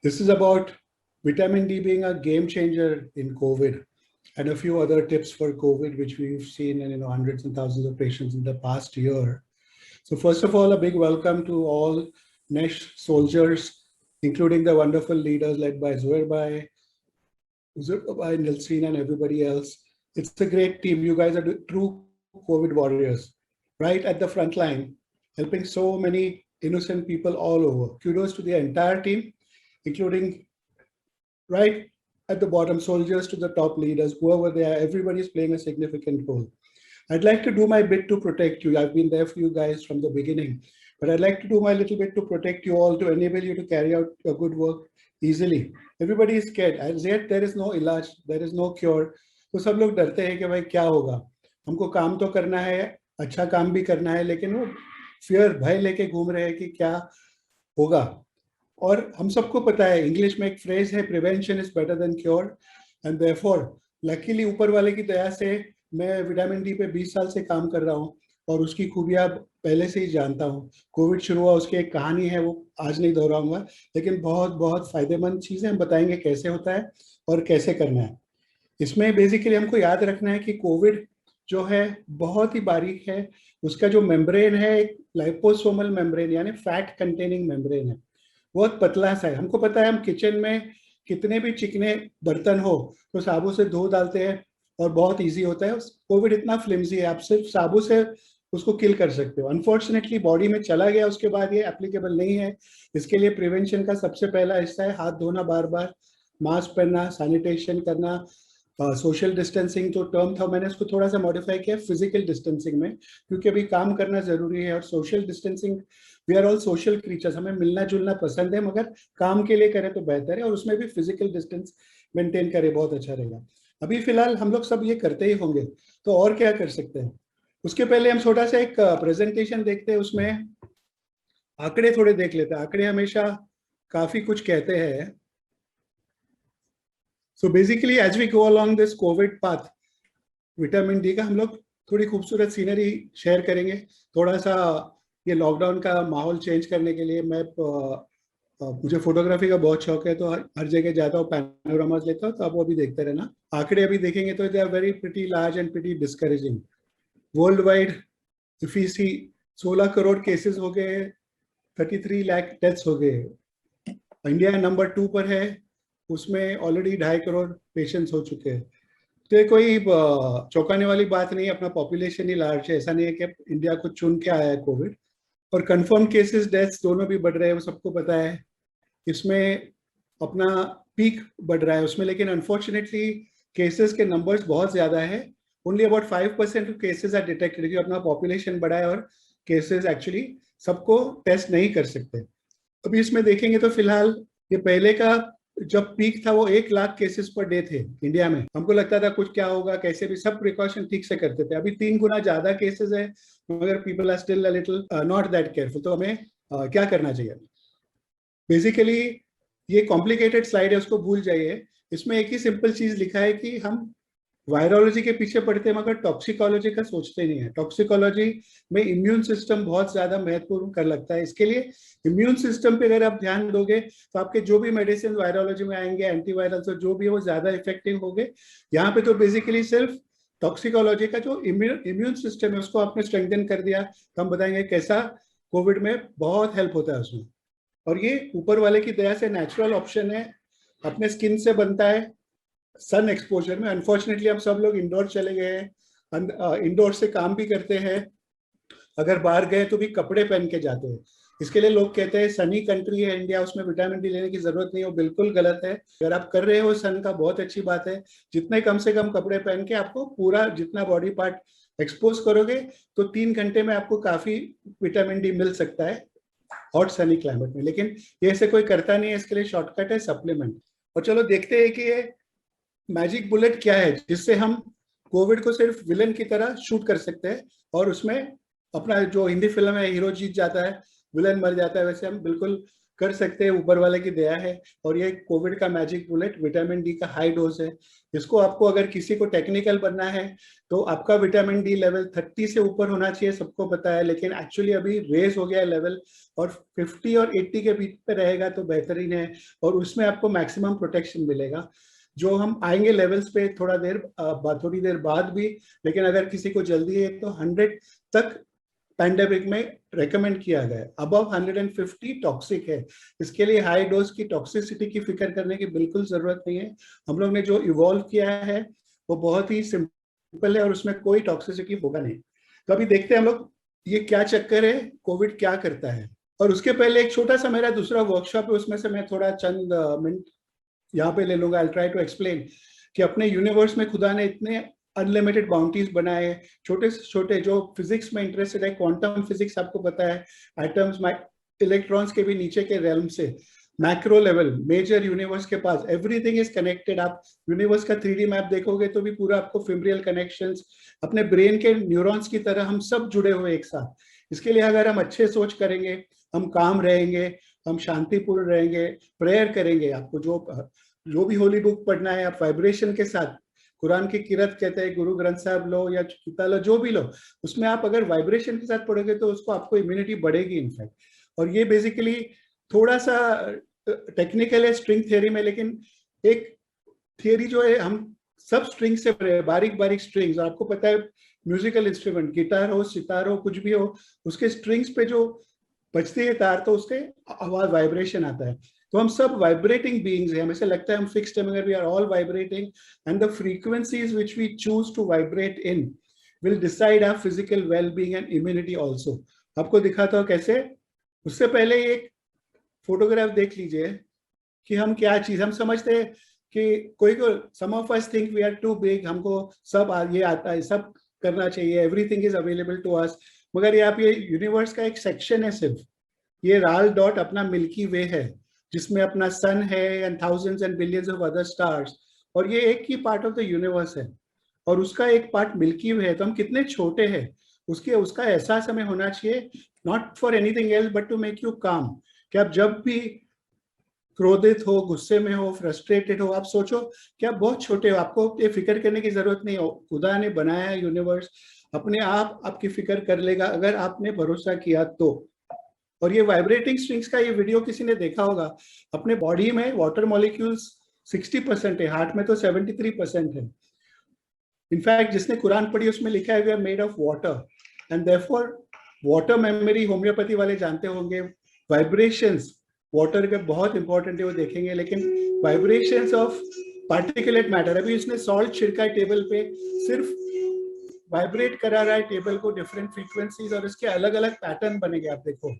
This is about vitamin D being a game changer in COVID and a few other tips for COVID, which we've seen in hundreds and thousands of patients in the past year. So first of all, a big welcome to all NESH soldiers, including the wonderful leaders led by Zubair Bhai, Nilseen, and everybody else. It's a great team. You guys are true COVID warriors, right at the front line, helping so many innocent people all over. Kudos to the entire team, including right at the bottom, soldiers to the top leaders, whoever they are, everybody's playing a significant role. I'd like to do my bit to protect you. I've been there for you guys from the beginning, but I'd like to do my little bit to protect you all, to enable you to carry out your good work easily. Everybody is scared. As yet, there is no ilaj, there is no cure. तो सब लोग डरते हैं कि भाई क्या होगा, हमको काम तो करना है, अच्छा काम भी करना है, लेकिन वो फियर, भय लेके घूम रहे हैं कि क्या होगा. और हम सबको पता है, इंग्लिश में एक फ्रेज है, prevention is better than cure. And therefore luckily ऊपर वाले की दया से मैं विटामिन डी पे 20 साल से काम कर रहा हूँ और उसकी खूबियां पहले से ही जानता हूँ. कोविड शुरू हुआ, उसकी एक कहानी है, वो आज नहीं दोहराऊंगा, लेकिन बहुत बहुत फायदेमंद चीजें हम बताएंगे कैसे होता है और कैसे करना है. इसमें बेसिकली हमको याद रखना है कि कोविड जो है बहुत ही बारीक है. उसका जो मेम्ब्रेन है, एक लाइपोसोमल मेम्ब्रेन यानी फैट कंटेनिंग मेम्ब्रेन है, बहुत पतला सा है. हमको पता है, हम किचन में कितने भी चिकने बर्तन हो तो साबुन से धो डालते हैं और बहुत इजी होता है. कोविड इतना फ्लिमजी है, आप सिर्फ साबुन से उसको किल कर सकते हो. अनफॉर्चुनेटली बॉडी में चला गया, उसके बाद ये एप्लीकेबल नहीं है. इसके लिए प्रिवेंशन का सबसे पहला हिस्सा है हाथ धोना बार बार, मास्क पहनना, सैनिटेशन करना, सोशल डिस्टेंसिंग तो टर्म था, मैंने इसको थोड़ा सा मॉडिफाई किया फिजिकल डिस्टेंसिंग में, क्योंकि अभी काम करना जरूरी है. और social distancing, we are all social creatures, हमें मिलना जुलना पसंद है, मगर काम के लिए करें तो बेहतर है, और उसमें भी फिजिकल डिस्टेंस मेंटेन करें, बहुत अच्छा रहेगा. अभी फिलहाल हम लोग सब ये करते ही होंगे, तो और क्या कर सकते हैं. उसके पहले हम छोटा सा एक प्रेजेंटेशन देखते हैं, उसमें आंकड़े थोड़े देख लेते हैं. आंकड़े हमेशा काफी कुछ कहते हैं. So basically as we go along this COVID path, vitamin D का हम लोग थोड़ी खूबसूरत सीनरी शेयर करेंगे. थोड़ा सा ये लॉकडाउन का माहौल चेंज करने के लिए मैं मुझे फोटोग्राफी का बहुत शौक है, तो हर जगह जाता हूँ, पैनोरामास लेता हूँ, तो आप वो भी देखते रहना. आंकड़े अभी देखेंगे तो they are very pretty large and pretty discouraging. Worldwide if you see, 16 crore cases हो गए, 33 लाख डेथ्स हो गए. इंडिया नंबर 2 पर है, उसमें ऑलरेडी 2.5 करोड़ पेशेंट्स हो चुके हैं. तो ये कोई चौंकाने वाली बात नहीं है, अपना पॉपुलेशन ही लार्ज है. ऐसा नहीं है कि इंडिया को चुन के आया है कोविड. और कंफर्म केसेस, डेथ्स दोनों भी बढ़ रहे हैं, वो सबको पता है. इसमें अपना पीक बढ़ रहा है उसमें, लेकिन अनफॉर्चुनेटली केसेस के नंबर्स बहुत ज्यादा है. Only about 5% of cases are detected, क्योंकि अपना पॉपुलेशन बढ़ा है और केसेस एक्चुअली सबको टेस्ट नहीं कर सकते. अभी इसमें देखेंगे तो फिलहाल ये पहले का जब पीक था वो 1 लाख केसेस पर डे थे इंडिया में. हमको लगता था कुछ क्या होगा, कैसे भी सब प्रिकॉशन ठीक से करते थे. अभी 3 गुना ज्यादा केसेस है, मगर people are still a little not that careful. तो हमें क्या करना चाहिए. बेसिकली ये कॉम्प्लिकेटेड स्लाइड है, उसको भूल जाइए. इसमें एक ही सिंपल चीज लिखा है कि हम वायरोलॉजी के पीछे पड़ते हैं, मगर टॉक्सिकोलॉजी का सोचते नहीं है. टॉक्सिकोलॉजी में इम्यून सिस्टम बहुत ज्यादा महत्वपूर्ण कर लगता है. इसके लिए इम्यून सिस्टम पे अगर आप ध्यान दोगे तो आपके जो भी मेडिसिन वायरोलॉजी में आएंगे, एंटीवायरल जो भी है, वो ज्यादा इफेक्टिव होंगे. यहाँ पे तो बेसिकली सिर्फ टॉक्सिकोलॉजी का जो इम्यून सिस्टम है उसको आपने स्ट्रेंथन कर दिया, तो हम बताएंगे कैसा कोविड में बहुत हेल्प होता है उसमें. और ये ऊपर वाले की दया से नेचुरल ऑप्शन है, अपने स्किन से बनता है, सन एक्सपोजर में. अनफॉर्चुनेटली हम सब लोग इंडोर चले गए हैं, इंडोर से काम भी करते हैं, अगर बाहर गए तो भी कपड़े पहन के जाते हैं. इसके लिए लोग कहते हैं सनी कंट्री है इंडिया, उसमें विटामिन डी लेने की जरूरत नहीं. वो बिल्कुल गलत है. अगर आप कर रहे हो सन का, बहुत अच्छी बात है. जितने कम से कम कपड़े पहन के आपको पूरा जितना बॉडी पार्ट एक्सपोज करोगे, तो 3 घंटे में आपको काफी विटामिन डी मिल सकता है हॉट सनी क्लाइमेट में. लेकिन ये ऐसे कोई करता नहीं है, इसके लिए शॉर्टकट है सप्लीमेंट. और चलो देखते हैं कि ये मैजिक बुलेट क्या है, जिससे हम कोविड को सिर्फ विलन की तरह शूट कर सकते हैं. और उसमें अपना जो हिंदी फिल्म है, हीरो जीत जाता है, विलन मर जाता है, वैसे हम बिल्कुल कर सकते हैं, ऊपर वाले की दया है। और ये कोविड का मैजिक बुलेट विटामिन डी का हाई डोज है, जिसको आपको अगर किसी को टेक्निकल बनना है तो आपका विटामिन डी लेवल 30 से ऊपर होना चाहिए, सबको पता है, लेकिन एक्चुअली अभी रेज हो गया है लेवल, और 50 और 80 के बीच पे रहेगा तो बेहतरीन है, और उसमें आपको मैक्सिमम प्रोटेक्शन मिलेगा। जो हम आएंगे लेवल्स पे थोड़ी देर बाद भी, लेकिन अगर किसी को जल्दी है तो 100 तक पैंडेमिक में रेकमेंड किया गया है। अबव 150 टॉक्सिक है, इसके लिए हाई डोज की टॉक्सिसिटी की फिक्र करने की बिल्कुल जरूरत नहीं है। हम लोग ने जो इवॉल्व किया है वो बहुत ही सिंपल है और उसमें कोई टॉक्सिसिटी होगा नहीं। तो अभी देखते हैं हम लोग ये क्या चक्कर है, कोविड क्या करता है। और उसके पहले एक छोटा सा मेरा दूसरा वर्कशॉप है, उसमें से मैं थोड़ा चंद मिनट यहाँ पे ले लूंगा। आई ट्राई टू एक्सप्लेन कि अपने यूनिवर्स में खुदा ने इतने अनलिमिटेड बाउंड्रीज बनाए, छोटे से छोटे, जो फिजिक्स में इंटरेस्टेड है, क्वांटम फिजिक्स आपको पता है, एटम्स, इलेक्ट्रॉन्स के भी नीचे के रेल्म से मैक्रो लेवल, मेजर यूनिवर्स के पास एवरीथिंग इज कनेक्टेड। आप यूनिवर्स का 3D मैप देखोगे तो भी पूरा आपको फिम्ब्रियल कनेक्शंस, अपने ब्रेन के न्यूरॉन्स की तरह हम सब जुड़े हुए एक साथ। इसके लिए अगर हम अच्छे सोच करेंगे, हम काम रहेंगे, हम शांतिपूर्ण रहेंगे, प्रेयर करेंगे, आपको जो भी होली बुक पढ़ना है आप वाइब्रेशन के साथ, कुरान की किरत कहते हैं, गुरु ग्रंथ साहब लो या गीता लो, जो भी लो, उसमें आप अगर वाइब्रेशन के साथ पढ़ोगे तो उसको आपको इम्यूनिटी बढ़ेगी इनफैक्ट। और ये बेसिकली थोड़ा सा टेक्निकल है स्ट्रिंग थियरी में, लेकिन एक थियरी जो है, हम सब स्ट्रिंग से बारीक बारीक स्ट्रिंग्स, आपको पता है म्यूजिकल इंस्ट्रूमेंट, गिटार हो, सितार हो, कुछ भी हो, उसके स्ट्रिंग्स पे जो बजती है तार तो उसके आवाज वाइब्रेशन आता है। तो हम सब वाइब्रेटिंग बीइंग्स हैं, हमें ऐसा लगता है हम फिक्स्ड है, मगर we are all vibrating, and the frequencies which we choose to vibrate in will decide our physical well being and immunity also. आपको दिखाता हूं कैसे। उससे पहले एक फोटोग्राफ देख लीजिए कि हम क्या चीज, हम समझते हैं कि कोई को, some of us think we are too big, हमको सब ये आता है, सब करना चाहिए, everything is available to us, मगर ये यूनिवर्स का एक सेक्शन है सिर्फ। ये लाल डॉट अपना मिल्की वे है, जिसमें अपना सन है and thousands and billions of other stars, और ये एक ही पार्ट ऑफ द यूनिवर्स है, और उसका एक पार्ट मिल्की वे है। तो हम कितने छोटे हैं उसका एहसास हमें होना चाहिए, not for anything else but to make you calm. कि आप जब भी क्रोधित हो, गुस्से में हो, फ्रस्ट्रेटेड हो, आप सोचो कि आप बहुत छोटे हो, आपको ये फिक्र करने की जरूरत नहीं हो। खुदा ने बनाया यूनिवर्स अपने आप आपकी फिक्र कर लेगा अगर आपने भरोसा किया तो। और ये वाइब्रेटिंग स्ट्रिंग्स का ये वीडियो किसी ने देखा होगा। अपने बॉडी में वाटर मॉलिक्यूल्स 60% है, हार्ट में तो 73% है। इनफैक्ट जिसने कुरान पढ़ी उसमें लिखा है we are made of water, and therefore water memory homoeopathy वाले जानते होंगे, वाइब्रेशंस वाटर के बहुत इंपॉर्टेंट है, वो देखेंगे। लेकिन वाइब्रेशंस ऑफ पार्टिकुलेट मैटर, अभी इसने सॉल्ट छिड़का है टेबल पे, सिर्फ वाइब्रेट करा रहा है टेबल को डिफरेंट फ्रीक्वेंसीज, और इसके अलग अलग पैटर्न बनेंगे, आप देखो।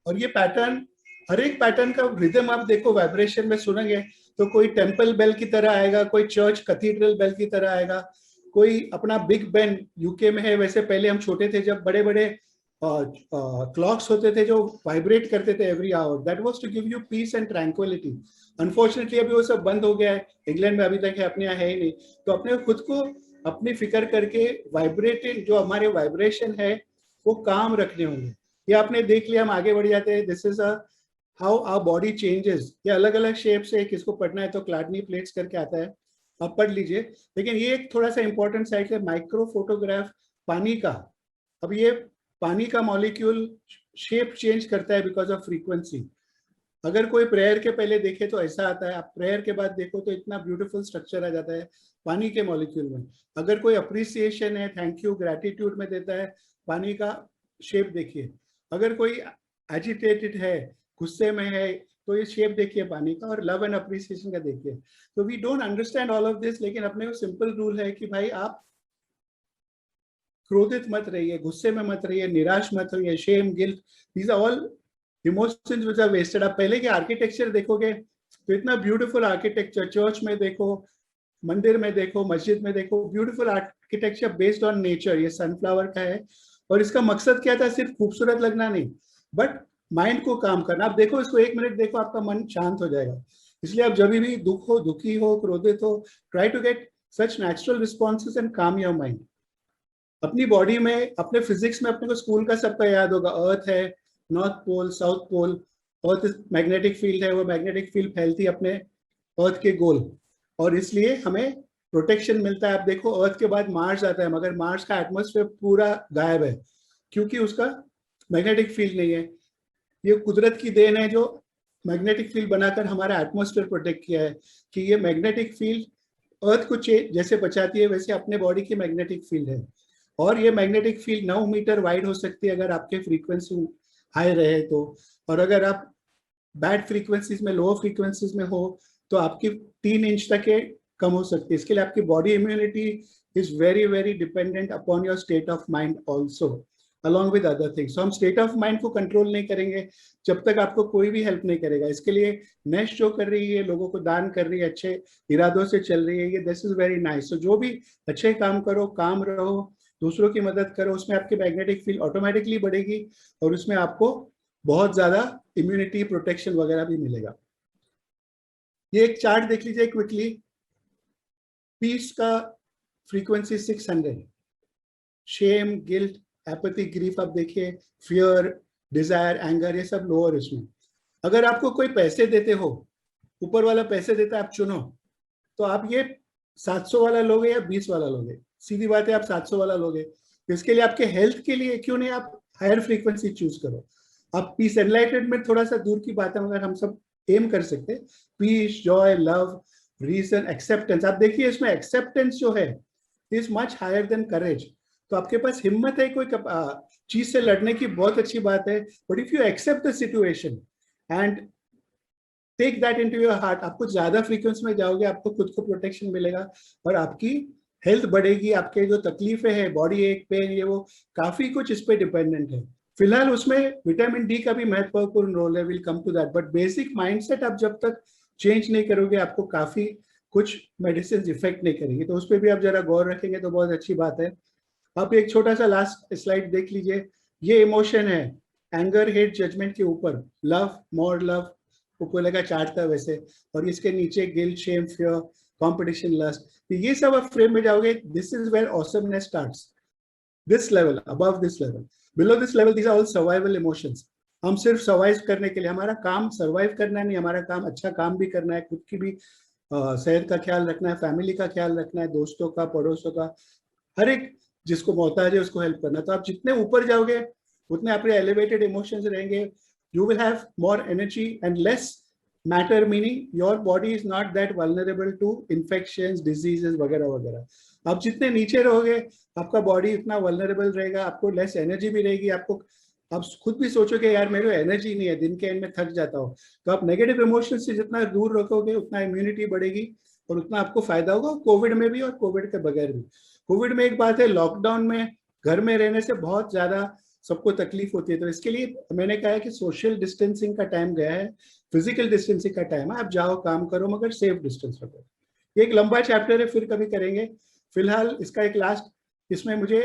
और ये पैटर्न, हर एक पैटर्न का रिदम आप देखो, वाइब्रेशन में सुनेंगे तो कोई टेम्पल बेल की तरह आएगा, कोई चर्च कैथीड्रल बेल की तरह आएगा, कोई अपना बिग बेन यूके में है, वैसे पहले हम छोटे थे जब बड़े बड़े क्लॉक्स होते थे जो वाइब्रेट करते थे every hour, that was to give you peace and tranquillity. Unfortunately अभी वो सब बंद हो गया है, इंग्लैंड में अभी तक है, अपने यहाँ है ही नहीं। तो अपने खुद को अपनी फिक्र करके वाइब्रेटेड जो हमारे वाइब्रेशन है वो काम रखने होंगे। ये आपने देख लिया, हम आगे बढ़ जाते हैं। This is how our body changes. ये अलग अलग शेप से, किसको पढ़ना है तो क्लाडनी प्लेट्स करके आता है, आप पढ़ लीजिए। लेकिन ये एक थोड़ा सा इंपॉर्टेंट साइट है, माइक्रो फोटोग्राफ पानी का। अब ये पानी का मॉलिक्यूल शेप चेंज करता है बिकॉज ऑफ फ्रीक्वेंसी। अगर कोई प्रेयर के पहले देखे तो ऐसा आता है, आप प्रेयर के बाद देखो तो इतना ब्यूटीफुल स्ट्रक्चर आ जाता है पानी के मॉलिक्यूल में। अगर कोई अप्रिसिएशन है, थैंक यू, ग्रैटिट्यूड में देता है, पानी का शेप देखिए। अगर कोई एजिटेटेड है, गुस्से में है, तो ये शेप देखिए पानी का, और लव एंड अप्रिसिएशन का देखिए। तो we don't understand all of this, लेकिन अपने को सिंपल रूल है कि भाई आप क्रोधित मत रहिए, गुस्से में मत रहिए, निराश मत रहिए, shame, guilt, these are all emotions which are wasted. आप पहले के आर्किटेक्चर देखोगे तो इतना ब्यूटीफुल आर्किटेक्चर, चर्च में देखो, मंदिर में देखो, मस्जिद में देखो, beautiful architecture based on nature. ये सनफ्लावर का है, और इसका मकसद क्या था, सिर्फ खूबसूरत लगना नहीं, बट माइंड को काम करना। आप देखो इसको 1 मिनट देखो, आपका मन शांत हो जाएगा। इसलिए आप जब भी दुखी हो, क्रोधित हो, try to get such natural responses and calm your mind. अपनी बॉडी में, अपने फिजिक्स में अपने को स्कूल का सबका याद होगा, अर्थ है, north pole, south pole, earth magnetic field है, वो मैग्नेटिक फील्ड फैलती है अपने अर्थ के गोल, और इसलिए हमें प्रोटेक्शन मिलता है। आप देखो अर्थ के बाद मार्स आता है, मगर मार्स का एटमॉस्फेयर पूरा गायब है क्योंकि उसका मैग्नेटिक फील्ड नहीं है। ये कुदरत की देन है जो मैग्नेटिक फील्ड बनाकर हमारा एटमॉस्फेयर प्रोटेक्ट किया है, कि ये मैग्नेटिक फील्ड अर्थ को जैसे बचाती है वैसे अपने बॉडी की मैग्नेटिक फील्ड है। और ये मैग्नेटिक फील्ड 9 मीटर वाइड हो सकती है अगर आपके फ्रीक्वेंसी हाई रहे तो, और अगर आप बैड फ्रीक्वेंसीज में, लोअर फ्रीक्वेंसीज में हो तो आपकी 3 इंच तक के कम हो सकती है। इसके लिए आपकी body immunity is very very dependent upon your state of mind also, along with other things. हम स्टेट ऑफ माइंड को कंट्रोल नहीं करेंगे जब तक आपको कोई भी हेल्प नहीं करेगा। इसके लिए नेक्स्ट जो कर रही है, लोगों को दान कर रही है, अच्छे इरादों से चल रही है, ये दिस इज वेरी नाइस। तो जो भी अच्छे काम करो, काम रहो, दूसरों की मदद करो, उसमें आपकी मैग्नेटिक फील्ड ऑटोमेटिकली बढ़ेगी और उसमें आपको बहुत ज्यादा इम्यूनिटी, प्रोटेक्शन वगैरह भी मिलेगा। ये एक चार्ट देख लीजिए क्विकली। पीस का frequency 600, shame, guilt, apathy, grief आप देखिए, फियर, डिजायर, एंगर, ये सब लोअर इसमें। अगर आपको कोई पैसे देते हो, ऊपर वाला पैसे देता है, आप चुनो, तो आप ये 700 वाला लोगे या 20 वाला लोगे? सीधी बात है, आप 700 वाला लोगे। तो इसके लिए आपके हेल्थ के लिए क्यों नहीं आप हायर फ्रीक्वेंसी चूज करो? आप पीस, एनलाइटनमेंट थोड़ा सा दूर की बात है मगर हम सब एम कर सकते हैं। Peace, joy, love, reason, acceptance. आप देखिए इसमें एक्सेप्टेंस जो है is much higher than courage. तो आपके पास हिम्मत है कोई चीज से लड़ने की, बहुत अच्छी बात है, but if you accept the situation and take that into your heart, आपको ज्यादा फ्रीक्वेंसी में जाओगे, आपको खुद को प्रोटेक्शन मिलेगा और आपकी हेल्थ बढ़ेगी। आपके जो तकलीफें हैं, बॉडी एक, पेन, ये वो काफी कुछ इस पे डिपेंडेंट है। फिलहाल उसमें विटामिन डी का भी महत्वपूर्ण रोल है, will come to that. But basic mindset आप जब तक चेंज नहीं करोगे, आपको काफी कुछ मेडिसिन इफेक्ट नहीं करेंगे। तो उस पर भी आप जरा गौर रखेंगे तो बहुत अच्छी बात है। आप एक छोटा सा लास्ट स्लाइड देख लीजिए। ये इमोशन है, एंगर, हेट, जजमेंट के ऊपर लव, मोर लव, उकोले का चार्ट था वैसे, और इसके नीचे guilt, shame, fear, competition, lust. तो ये सब आप फ्रेम में जाओगे, this is where awesomeness starts. This level, above this level, below this level, these are all survival emotions. हम सिर्फ सर्वाइव करने के लिए, हमारा काम सर्वाइव करना नहीं, हमारा काम अच्छा काम भी करना है, खुद की भी सेहत का ख्याल रखना है, फैमिली का ख्याल रखना है, दोस्तों का, पड़ोसों का, हर एक जिसको मोहताज है उसको हेल्प करना। तो आप जितने ऊपर जाओगे उतने आपके एलिवेटेड इमोशंस रहेंगे। You will have more energy and less matter, meaning your body is not that vulnerable to infections, diseases वगैरह वगैरह। आप जितने नीचे रहोगे आपका बॉडी उतना वल्नरेबल रहेगा, आपको लेस एनर्जी भी रहेगी। आपको, आप खुद भी सोचोगे यार मेरे एनर्जी नहीं है, दिन के एंड में थक जाता हो। तो आप नेगेटिव इमोशन से जितना दूर रखोगे उतना इम्यूनिटी बढ़ेगी और उतना आपको फायदा होगा, कोविड में भी और कोविड के बगैर भी। कोविड में एक बात है, लॉकडाउन में घर में रहने से बहुत ज्यादा सबको तकलीफ होती है। तो इसके लिए मैंने कहा है कि सोशल डिस्टेंसिंग का टाइम गया है, फिजिकल डिस्टेंसिंग का टाइम है। आप जाओ, काम करो, मगर सेफ डिस्टेंस रखो। ये एक लंबा चैप्टर है, फिर कभी करेंगे। फिलहाल इसका एक लास्ट, इसमें मुझे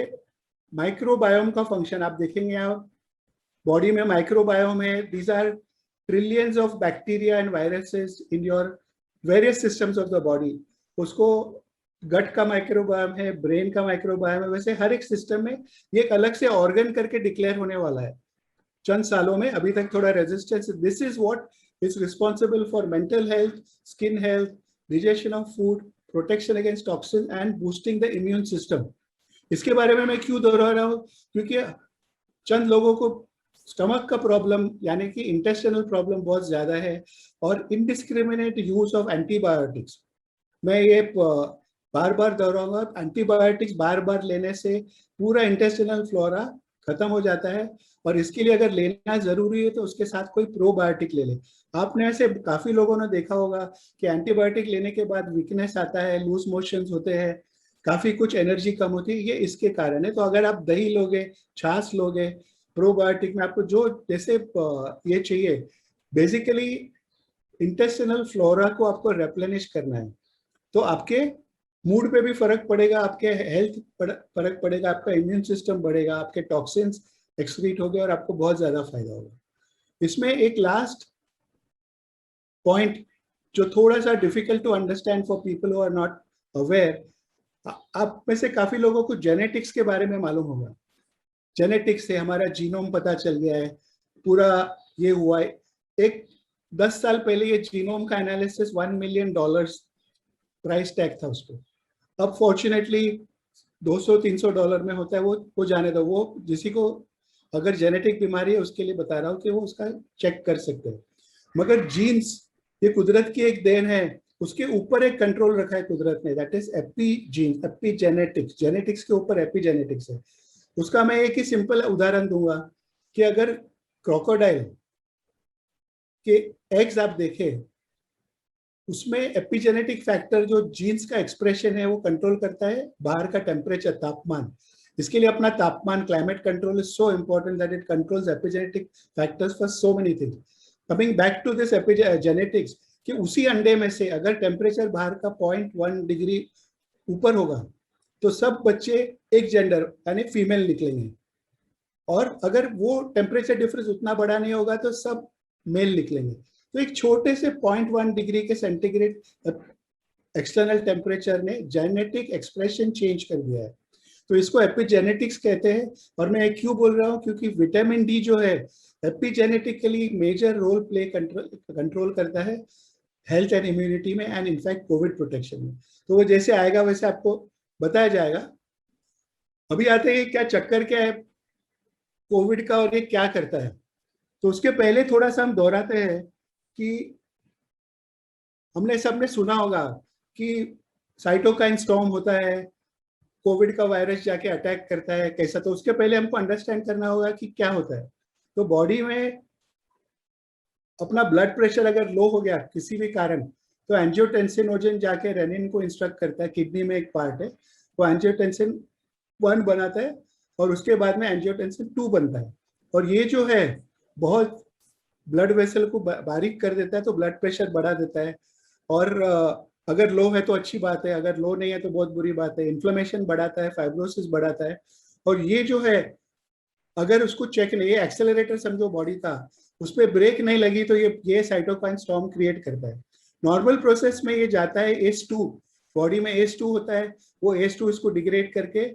माइक्रोबायोम का फंक्शन आप देखेंगे। आप बॉडी में माइक्रोबायोम है, these are trillions of bacteria and viruses in your various systems of the body. उसको गट का माइक्रोबायोम है, ब्रेन का माइक्रोबायोम है, वैसे हर एक सिस्टम में ये एक अलग से ऑर्गन करके डिक्लेयर होने वाला है चंद सालों में। अभी तक थोड़ा resistance. This is what is responsible for mental health, skin health, digestion of food, protection against toxin and boosting the immune system. इसके बारे में मैं क्यों दोहरा रहा हूँ? क्योंकि चंद लोगों को स्टमक का प्रॉब्लम यानी कि इंटेस्टिनल प्रॉब्लम बहुत ज्यादा है, और इनडिस्क्रिमिनेट यूज ऑफ एंटीबायोटिक्स। मैं ये बार बार दोहराऊंगा, एंटीबायोटिक्स बार बार लेने से पूरा इंटेस्टिनल फ्लोरा खत्म हो जाता है, और इसके लिए अगर लेना जरूरी है तो उसके साथ कोई प्रोबायोटिक ले ले। आपने ऐसे काफी लोगों ने देखा होगा कि एंटीबायोटिक लेने के बाद वीकनेस आता है, लूज मोशंस होते हैं, काफी कुछ एनर्जी कम होती है, ये इसके कारण है। तो अगर आप दही लोगे, छाछ लोगे, प्रोबायोटिक में आपको जो जैसे ये चाहिए, बेसिकली इंटेस्टिनल फ्लोरा को आपको रेप्लेनिश करना है, तो आपके मूड पे भी फर्क पड़ेगा, आपके हेल्थ फर्क पड़ेगा, आपका इम्यून सिस्टम बढ़ेगा, आपके टॉक्सिन्स एक्सक्रीट हो गए और आपको बहुत ज्यादा फायदा होगा। इसमें एक लास्ट पॉइंट जो थोड़ा सा difficult to understand for people who are not aware, आप में से काफी लोगों को जेनेटिक्स के बारे में मालूम होगा। जेनेटिक्स से हमारा जीनोम पता चल गया है, पूरा ये हुआ है। एक 10 साल पहले ये जीनोम का एनालिसिस $1 मिलियन प्राइस टैग था उसको। अब फॉर्चुनेटली $200-300 में होता है। वो जाने दो, वो किसी को अगर जेनेटिक बीमारी है उसके लिए बता रहा हूँ कि वो उसका चेक कर सकते हैं। मगर जीन्स ये कुदरत की एक देन है, उसके ऊपर एक कंट्रोल रखा है कुदरत ने, that is AP gene, AP genetics. Genetics के ऊपर एपी जेनेटिक्स है। उसका मैं एक ही सिंपल उदाहरण दूंगा कि अगर क्रोकोडाइल के एग्स आप देखें, उसमें एपिजेनेटिक फैक्टर जो जीन्स का एक्सप्रेशन है वो कंट्रोल करता है बाहर का टेम्परेचर, तापमान। इसके लिए अपना तापमान, climate control is so important that it controls epigenetic factors for so many things. Coming back to this epigenetics, कि उसी अंडे में से अगर टेम्परेचर बाहर का 0.1 डिग्री ऊपर होगा तो सब बच्चे एक जेंडर यानी फीमेल निकलेंगे, और अगर वो टेम्परेचर डिफरेंस उतना बड़ा नहीं होगा तो सब मेल निकलेंगे। तो एक छोटे से 0.1 डिग्री के सेंटीग्रेड एक्सटर्नल टेम्परेचर ने जेनेटिक एक्सप्रेशन चेंज कर दिया है। तो इसको एपिजेनेटिक्स कहते हैं। और मैं क्यों बोल रहा हूँ, क्योंकि विटामिन डी जो है एपिजेनेटिकली मेजर रोल प्ले कंट्रोल करता है हेल्थ एंड इम्यूनिटी में, एंड इनफैक्ट कोविड प्रोटेक्शन में। तो वो जैसे आएगा वैसे आपको बताया जाएगा। अभी आते हैं क्या चक्कर क्या है कोविड का और ये क्या करता है। तो उसके पहले थोड़ा सा हम दोहराते हैं कि हमने सबने सुना होगा कि साइटोकाइन स्टॉर्म होता है, कोविड का वायरस जाके अटैक करता है कैसा। तो उसके पहले हमको अंडरस्टैंड करना होगा कि क्या होता है। तो बॉडी में अपना ब्लड प्रेशर अगर लो हो गया किसी भी कारण, तो एंजियोटेंसिनोजन जाके रेनिन को इंस्ट्रक्ट करता है, किडनी में एक पार्ट है, वो एंजियोटेंसिन 1 बनाता है और उसके बाद में एंजियोटेंसिन 2 बनता है। और ये जो है बहुत ब्लड वेसल को बारीक कर देता है, तो ब्लड प्रेशर बढ़ा देता है। और अगर लो है तो अच्छी बात है, अगर लो नहीं है तो बहुत बुरी बात है। इन्फ्लेमेशन बढ़ाता है, फाइब्रोसिस बढ़ाता है। और ये जो है अगर उसको चेक नहीं, ये एक्सेलरेटर समझो बॉडी था, उस पर ब्रेक नहीं लगी तो ये साइटोकाइन स्टॉर्म क्रिएट करता है। नॉर्मल प्रोसेस में ये जाता है एस2, बॉडी में एस2 होता है, वो एस2 इसको डिग्रेड करके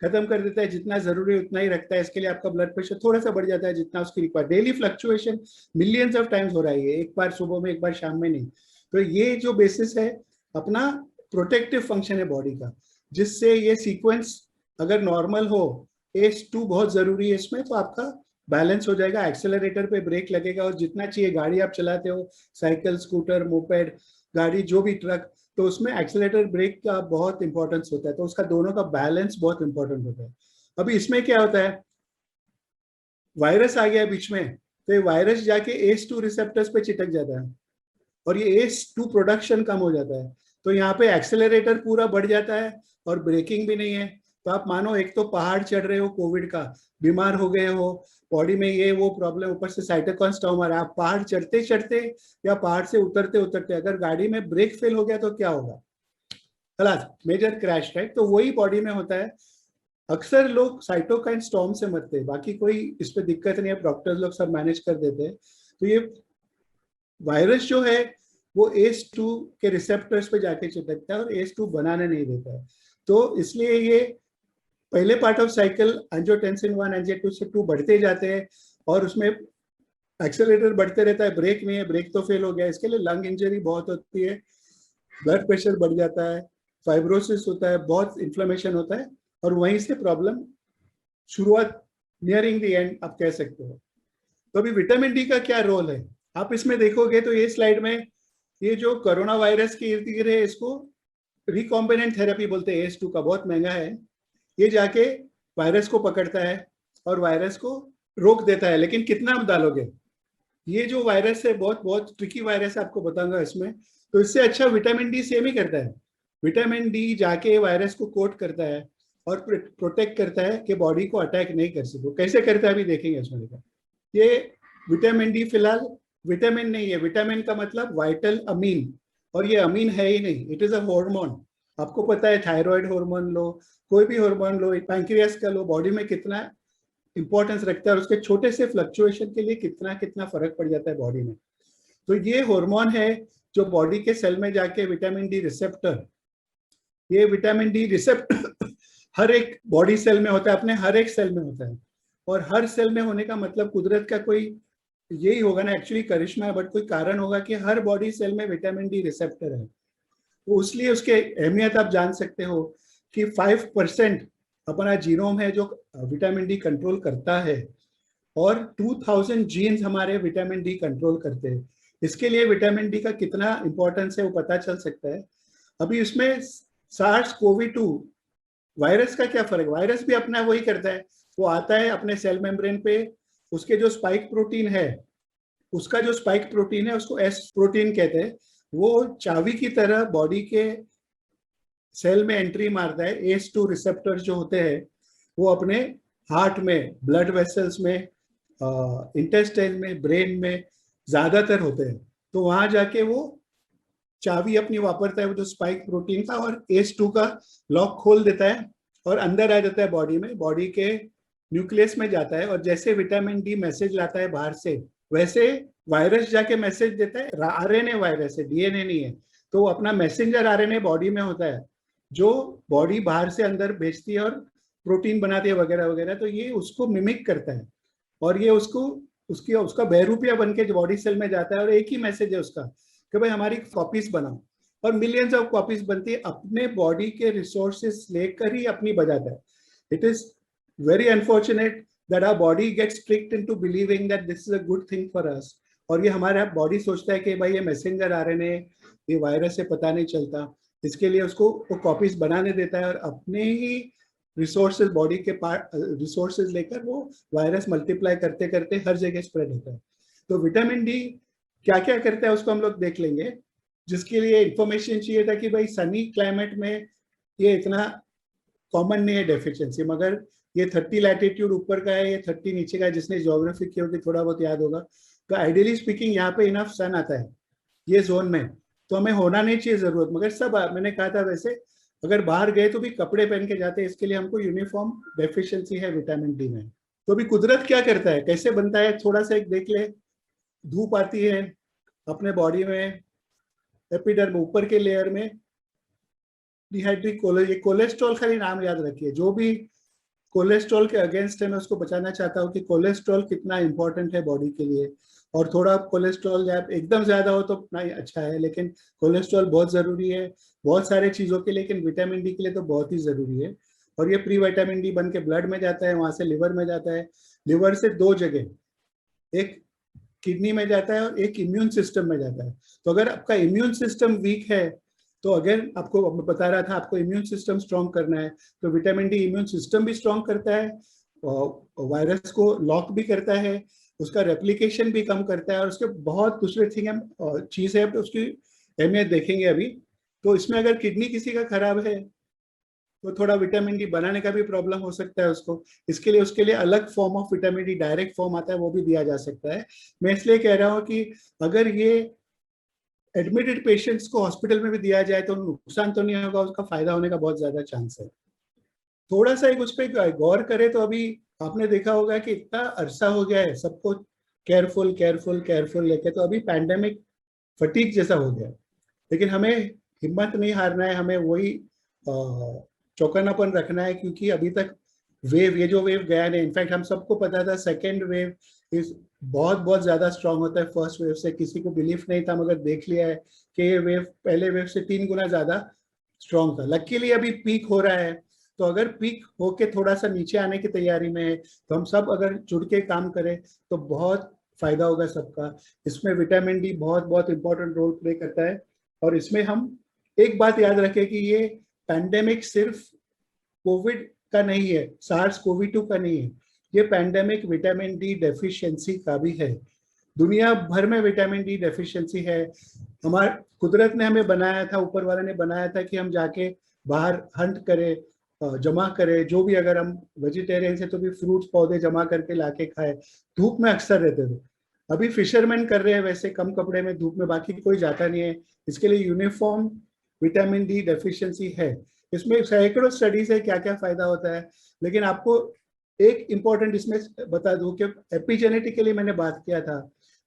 खत्म कर देता है, जितना जरूरी उतना ही रखता है। इसके लिए आपका ब्लड प्रेशर थोड़ा सा बढ़ जाता है जितना उसकी require. Daily fluctuation millions of times हो रहा है, ये एक बार सुबह में एक बार शाम में नहीं। तो ये जो बेसिस है अपना प्रोटेक्टिव फंक्शन है बॉडी का, जिससे ये सीक्वेंस अगर नॉर्मल हो, एस2 बहुत जरूरी है इसमें, तो आपका बैलेंस हो जाएगा। एक्सेलरेटर पे ब्रेक लगेगा और जितना चाहिए, गाड़ी आप चलाते हो, साइकिल, स्कूटर, मोपेड, गाड़ी, जो भी ट्रक, तो उसमें एक्सेलरेटर ब्रेक का बहुत इंपॉर्टेंस होता है। तो उसका दोनों का बैलेंस बहुत इंपॉर्टेंट होता है। अभी इसमें क्या होता है, वायरस आ गया बीच में, तो ये वायरस जाके एस2 रिसेप्टर्स पे चिटक जाता है और ये एस2 प्रोडक्शन कम हो जाता है। तो यहाँ पे एक्सेलरेटर पूरा बढ़ जाता है और ब्रेकिंग भी नहीं है। तो आप मानो एक तो पहाड़ चढ़ रहे हो, कोविड का, बीमार हो गए हो, बॉडी में ये वो प्रॉब्लम, ऊपर से साइटोकाइन स्टॉर्म आ रहा है, आप पहाड़ चढ़ते चढ़ते या पहाड़ से उतरते उतरते अगर गाड़ी में ब्रेक फेल हो गया तो क्या होगा, खलास, मेजर क्रैश, राइट। तो वही बॉडी में होता है। अक्सर लोग साइटोकाइन स्टॉर्म से मरते हैं, बाकी कोई इस पे दिक्कत नहीं है, डॉक्टर्स लोग सब मैनेज कर देते हैं। तो ये वायरस जो है वो एस2 के रिसेप्टर्स पे जाके चिपकता है और एस2 बनाने नहीं देता है। तो इसलिए ये पहले part of cycle angiotensin 1 angio 2 बढ़ते जाते हैं और उसमें एक्सेलरेटर बढ़ते रहता है, ब्रेक नहीं है, ब्रेक तो फेल हो गया। इसके लिए लंग इंजरी बहुत होती है, ब्लड प्रेशर बढ़ जाता है, फाइब्रोसिस होता है, बहुत इन्फ्लेमेशन होता है, और वहीं से प्रॉब्लम शुरुआत, नियरिंग द एंड आप कह सकते हो। तो अभी विटामिन डी का क्या रोल है, आप इसमें देखोगे तो ये स्लाइड में ये जो कोरोना वायरस के इर्द गिर्द है, इसको रिकॉम्बिनेंट थेरेपी बोलते हैं। एस2 का बहुत महंगा है, ये जाके वायरस को पकड़ता है और वायरस को रोक देता है। लेकिन कितना आप डालोगे, ये जो वायरस है बहुत बहुत ट्रिकी वायरस है, आपको बताऊंगा इसमें। तो इससे अच्छा विटामिन डी सेम ही करता है। विटामिन डी जाके वायरस को कोट करता है और प्रोटेक्ट करता है कि बॉडी को अटैक नहीं कर सके। कैसे करता है अभी देखेंगे इसमें। देखा, ये विटामिन डी फिलहाल विटामिन नहीं है, विटामिन का मतलब वाइटल अमीन, और ये अमीन है ही नहीं, इट इज अ हार्मोन। आपको पता है थायराइड हार्मोन लो, कोई भी हार्मोन लो, पैंक्रियास का लो, बॉडी में कितना इंपॉर्टेंस रखता है और उसके छोटे से फ्लक्चुएशन के लिए कितना कितना फर्क पड़ जाता है बॉडी में। तो ये हार्मोन है जो बॉडी के सेल में जाके विटामिन डी रिसेप्टर ये विटामिन डी रिसेप्टर हर एक बॉडी सेल में होता है, अपने हर एक सेल में होता है। और हर सेल में होने का मतलब कुदरत का कोई यही होगा ना, एक्चुअली करिश्मा है, बट कोई कारण होगा कि हर बॉडी सेल में विटामिन डी रिसेप्टर है। तो इसलिए उसके अहमियत आप जान सकते हो कि 5% अपना जीनोम है जो विटामिन डी कंट्रोल करता है, और 2000 जीन्स हमारे विटामिन डी कंट्रोल करते हैं। इसके लिए विटामिन डी का कितना इंपॉर्टेंस है वो पता चल सकता है। अभी इसमें सार्स कोवी-2 वायरस का क्या फर्क? वायरस भी अपना वही करता है, वो आता है अपने सेल मेम्ब्रेन पे, उसके जो स्पाइक प्रोटीन है, उसका जो स्पाइक प्रोटीन है उसको एस प्रोटीन कहते हैं, वो चाबी की तरह बॉडी के सेल में एंट्री मारता है। एस2 रिसेप्टर जो होते हैं वो अपने हार्ट में, ब्लड वेसल्स में, इंटेस्टाइन में, ब्रेन में ज्यादातर होते हैं। तो वहां जाके वो चाबी अपनी वापरता है, वो जो स्पाइक प्रोटीन का, और एस2 का लॉक खोल देता है और अंदर आ जाता है बॉडी में, बॉडी के न्यूक्लियस में जाता है। और जैसे विटामिन डी मैसेज लाता है बाहर से, वैसे वायरस जाके मैसेज देता है। आरएनए वायरस है, डीएनए नहीं है, तो वो अपना मैसेंजर आरएनए बॉडी में होता है जो बॉडी बाहर से अंदर भेजती है और प्रोटीन बनाती है वगैरह वगैरह। तो ये उसको मिमिक करता है और ये उसको उसका बहरूपिया बन के बॉडी सेल में जाता है, और एक ही मैसेज है उसका कि भाई हमारी कॉपीज बनाओ, और मिलियंस ऑफ कॉपीज बनती है, अपने बॉडी के रिसोर्सेस लेकर ही अपनी बजाता है। It is very unfortunate that our body gets tricked into believing that this is a good thing for us, और ये हमारा बॉडी सोचता है कि भाई ये मैसेंजर आरएनए, ये वायरस से पता नहीं चलता, इसके लिए उसको वो कॉपीज बनाने देता है, और अपने ही रिसोर्सेज, बॉडी के पार्ट रिसोर्सेज लेकर वो वायरस मल्टीप्लाई करते करते हर जगह स्प्रेड होता है। तो विटामिन डी क्या क्या करता है उसको हम लोग देख लेंगे, जिसके लिए इंफॉर्मेशन चाहिए था कि भाई सनी क्लाइमेट में ये इतना कॉमन नहीं है डेफिशिएंसी, मगर ये 30 लैटिट्यूड ऊपर का है, ये 30 नीचे का है। जिसने ज्योग्राफी की होगी थोड़ा बहुत याद होगा। तो आइडियली स्पीकिंग यहाँ पे इनफ सन आता है ये जोन में, तो हमें होना नहीं चाहिए जरूरत, मगर सब मैंने कहा था वैसे अगर बाहर गए तो भी कपड़े पहन के जाते हैं, इसके लिए हमको यूनिफॉर्म डेफिशिएंसी है विटामिन डी में। तो अभी कुदरत क्या करता है, कैसे बनता है, थोड़ा सा एक देख ले। धूप आती है अपने बॉडी में, एपिडर्म ऊपर के लेयर में, ये कोलेस्ट्रॉल, खाली नाम याद रखिए, जो भी कोलेस्ट्रॉल के अगेंस्ट है मैं उसको बचाना चाहता हूँ कि कोलेस्ट्रॉल कितना इंपॉर्टेंट है बॉडी के लिए। और थोड़ा कोलेस्ट्रॉल एकदम ज्यादा हो तो उतना ही अच्छा है, लेकिन कोलेस्ट्रॉल बहुत जरूरी है बहुत सारे चीजों के, लेकिन विटामिन डी के लिए तो बहुत ही जरूरी है। और ये प्री विटामिन डी बन के ब्लड में जाता है, वहां से लिवर में जाता है, लिवर से दो जगह, एक किडनी में जाता है और एक इम्यून सिस्टम में जाता है। तो अगर आपका इम्यून सिस्टम वीक है, तो अगर आपको बता रहा था आपको इम्यून सिस्टम स्ट्रॉन्ग करना है, तो विटामिन डी इम्यून सिस्टम भी स्ट्रॉन्ग करता है, वायरस को लॉक भी करता है, उसका रेप्लिकेशन भी कम करता है, और उसके बहुत दूसरे थिंग हम चीज है, उसकी अहमियत देखेंगे अभी। तो इसमें अगर किडनी किसी का खराब है तो थोड़ा विटामिन डी बनाने का भी प्रॉब्लम हो सकता है उसको। इसके लिए उसके लिए अलग form of vitamin D, direct form आता है, वो भी दिया जा सकता है। मैं इसलिए कह रहा हूँ कि अगर ये एडमिटेड पेशेंट्स को हॉस्पिटल में भी दिया जाए तो नुकसान तो नहीं होगा, उसका फायदा होने का बहुत ज्यादा चांस है। थोड़ा सा एक उस पर गौर करे तो अभी आपने देखा होगा कि इतना अरसा हो गया है सबको केयरफुल केयरफुल केयरफुल लेके, तो अभी पैंडेमिक फटीक जैसा हो गया। लेकिन हमें हिम्मत नहीं हारना है, हमें वही चौकन्नापन रखना है, क्योंकि अभी तक ये जो वेव गया नहीं, इनफैक्ट हम सबको पता था सेकेंड वेव इस बहुत बहुत ज्यादा स्ट्रांग होता है फर्स्ट वेव से, किसी को बिलीफ नहीं था, मगर देख लिया है कि ये वेव पहले वेव से 3 गुना ज्यादा स्ट्रांग था। लकीली अभी पीक हो रहा है, तो अगर पीक होके थोड़ा सा नीचे आने की तैयारी में है, तो हम सब अगर जुड़ के काम करें तो बहुत फायदा होगा सबका। इसमें विटामिन डी बहुत बहुत इंपॉर्टेंट रोल प्ले करता है। और इसमें हम एक बात याद रखें कि ये पैंडेमिक सिर्फ कोविड का नहीं है, सार्स कोवी-2 का नहीं है, ये पैंडेमिक विटामिन डी डेफिशिएंसी का भी है। दुनिया भर में विटामिन डी डेफिशिएंसी है। हमारे कुदरत ने हमें बनाया था, ऊपर वाले ने बनाया था कि हम जाके बाहर हंट करें, जमा करें, जो भी, अगर हम वेजिटेरियन से तो भी फ्रूट्स पौधे जमा करके लाके खाए, धूप में अक्सर रहते थे। अभी फिशरमैन कर रहे हैं वैसे कम कपड़े में धूप में, बाकी कोई जाता नहीं है। इसके लिए यूनिफॉर्म विटामिन डी डेफिशिएंसी है। इसमें सैकड़ों स्टडीज है क्या क्या फायदा होता है, लेकिन आपको एक इंपॉर्टेंट इसमें बता दूं कि एपिजेनेटिकली मैंने बात किया था,